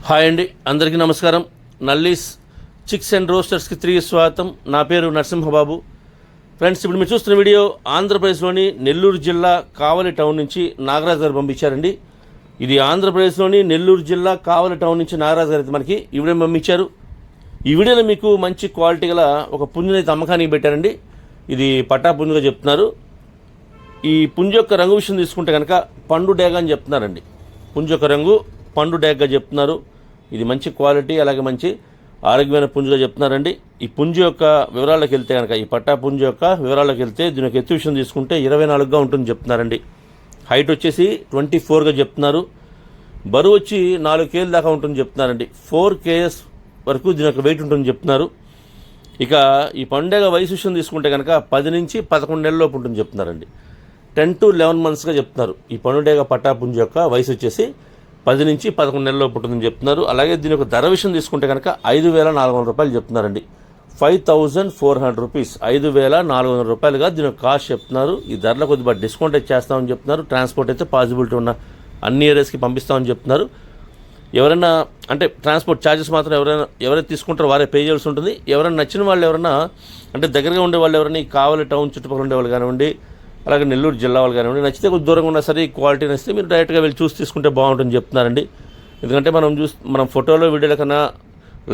Hi అండి, అందరికీ నమస్కారం. నల్లీస్ చిక్స్ అండ్ రోస్టర్స్కి తిరిగి స్వాగతం. నా పేరు నరసింహబాబు. ఫ్రెండ్స్, ఇప్పుడు మీరు చూస్తున్న వీడియో ఆంధ్రప్రదేశ్లోని నెల్లూరు జిల్లా కావలి టౌన్ నుంచి నాగరాజు గారు పంపించారండి. ఇది ఆంధ్రప్రదేశ్లోని నెల్లూరు జిల్లా కావలి టౌన్ నుంచి నాగరాజు గారు అయితే మనకి ఈ వీడియో పంపించారు. ఈ వీడియోలో మీకు మంచి క్వాలిటీ గల ఒక పుంజునైతే అమ్మకానికి పెట్టారండి. ఇది పట్టా పుంజుగా చెప్తున్నారు. ఈ పుంజు యొక్క రంగు విషయం తీసుకుంటే కనుక పండు డేగ అని చెప్తున్నారండి. పుంజు యొక్క రంగు పండు డేగగా చెప్తున్నారు. ఇది మంచి క్వాలిటీ, అలాగే మంచి ఆరోగ్యమైన పుంజుగా చెప్తున్నారండి. ఈ పుంజు యొక్క వివరాల్లోకి వెళ్తే కనుక, ఈ పట్టా పుంజు యొక్క వివరాల్లోకి వెళ్తే దీని యొక్క ఎత్తు విషయం తీసుకుంటే 24గా ఉంటుంది చెప్తున్నారండి. హైట్ వచ్చేసి 24గా చెప్తున్నారు. బరువు వచ్చి 4 kg దాకా ఉంటుంది చెప్తున్నారండి. 4 kgs వరకు దీని యొక్క వెయిట్ ఉంటుంది చెప్తున్నారు. ఇక ఈ పండుగ వయసు విషయం తీసుకుంటే కనుక 10 నుంచి 11 నెలల లోపు ఉంటుంది చెప్తున్నారండి. 10 to 11 monthsగా చెప్తున్నారు. ఈ పండుగ పట్టా పుంజు యొక్క వయసు వచ్చేసి 10 నుంచి 11 నెలల్లో పుట్టిందని చెప్తున్నారు. అలాగే దీని యొక్క ధర విషయం తీసుకుంటే కనుక 5,400 రూపాయలు చెప్తున్నారండి. 5,400 రూపీస్, 5,400 రూపాయలుగా దీని యొక్క కాస్ట్ చెప్తున్నారు. ఈ ధరలో కొద్దిగా డిస్కౌంట్ అయితే చేస్తామని చెప్తున్నారు. ట్రాన్స్పోర్ట్ అయితే పాసిబిలిటీ ఉన్న అన్ని ఏరియాస్కి పంపిస్తామని చెప్తున్నారు. ఎవరైనా అంటే ట్రాన్స్పోర్ట్ ఛార్జెస్ మాత్రం ఎవరైతే తీసుకుంటారో వారే పే చేయాల్సి ఉంటుంది. ఎవరైనా నచ్చిన వాళ్ళు ఎవరైనా అంటే దగ్గరగా ఉండే వాళ్ళు ఎవరైనా కావాలి టౌన్ చుట్టుపక్కల ఉండేవాళ్ళు కానివ్వండి, అలాగే నెల్లూరు జిల్లా వాళ్ళు కానివ్వండి, నచ్చితే కొద్ది దూరంగా ఉన్నా సరే క్వాలిటీ నచ్చితే మీరు డైరెక్ట్గా వెళ్ళి చూసి తీసుకుంటే బాగుంటుందని చెప్తున్నారండి. ఎందుకంటే మనం ఫోటోలో వీడియోల కన్నా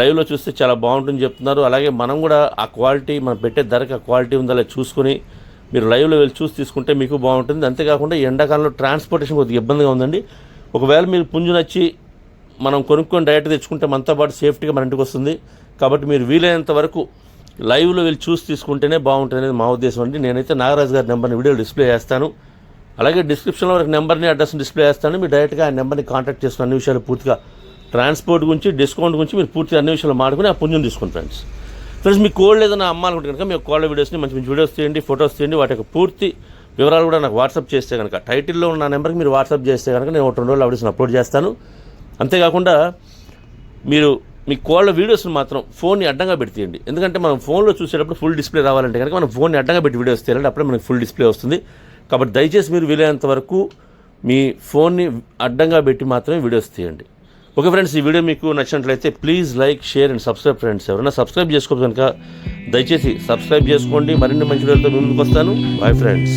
లైవ్లో చూస్తే చాలా బాగుంటుందని చెప్తున్నారు. అలాగే మనం కూడా ఆ క్వాలిటీ, మనం పెట్టే ధరకి ఆ క్వాలిటీ ఉందా లేదా చూసుకొని మీరు లైవ్లో వెళ్ళి చూసి తీసుకుంటే మీకు బాగుంటుంది. అంతేకాకుండా ఎండాకాలంలో ట్రాన్స్పోర్టేషన్ కొద్దిగా ఇబ్బందిగా ఉందండి. ఒకవేళ మీరు పుంజు నచ్చి మనం కొనుక్కొని డైరెక్ట్ తెచ్చుకుంటే మనతో పాటు సేఫ్టీగా మన ఇంటికి వస్తుంది. కాబట్టి మీరు వీలైనంత వరకు లైవ్లో వెళ్ళి చూసి తీసుకుంటేనే బాగుంటుంది అనేది మా ఉద్దేశం అండి. నేనైతే నాగరాజు గారి నెంబర్ని వీడియో డిస్ప్లే చేస్తాను. అలాగే డిస్క్రిప్షన్లో ఒక నెంబర్ని, అడ్రస్ని డిస్ప్లే చేస్తాను. మీరు డైరెక్ట్గా ఆ నెంబర్ని కాంటాక్ట్ చేసుకుని అన్ని విషయాలు పూర్తిగా ట్రాన్స్పోర్ట్ గురించి, డిస్కౌంట్ గురించి మీరు పూర్తిగా అన్ని విషయాలు మాట్లాడుకుని ఆ పుంజుని తీసుకోండి. ఫ్రెండ్స్ మీ కోల్డ్ ఏదైనా అమ్మాలనుకుంటే కనుక మీ కోల్డ్ వీడియోస్ని మంచి మంచి వీడియోస్ తీయండి, ఫొటోస్ తీయండి. వాటి యొక్క పూర్తి వివరాలు కూడా నాకు వాట్సాప్ చేస్తే కనుక, టైటిల్లో ఉన్న నెంబర్కి మీరు వాట్సాప్ చేస్తే కనుక నేను 2 రోజులు వీడియోస్ని అప్లోడ్ చేస్తాను. అంతేకాకుండా మీరు మీ కోళ్ళ వీడియోస్ని మాత్రం ఫోన్ని అడ్డంగా పెడితేయండి. ఎందుకంటే మనం ఫోన్లో చూసేటప్పుడు ఫుల్ డిస్ప్లే రావాలంటే కనుక మనం ఫోన్ని అడ్డంగా పెట్టి వీడియోస్ తీయాలంటే అప్పుడే మనకి ఫుల్ డిస్ప్లే వస్తుంది. కాబట్టి దయచేసి మీరు వీలైనంత వరకు మీ ఫోన్ని అడ్డంగా పెట్టి మాత్రమే వీడియోస్ తీయండి. ఓకే ఫ్రెండ్స్, ఈ వీడియో మీకు నచ్చినట్లయితే please like, share and subscribe. Friends ఎవరైనా సబ్స్క్రైబ్ చేసుకోవచ్చు కనుక దయచేసి సబ్స్క్రైబ్ చేసుకోండి. మరిన్ని మంచి వీడియోలతో ముందుకు వస్తాను. Bye friends.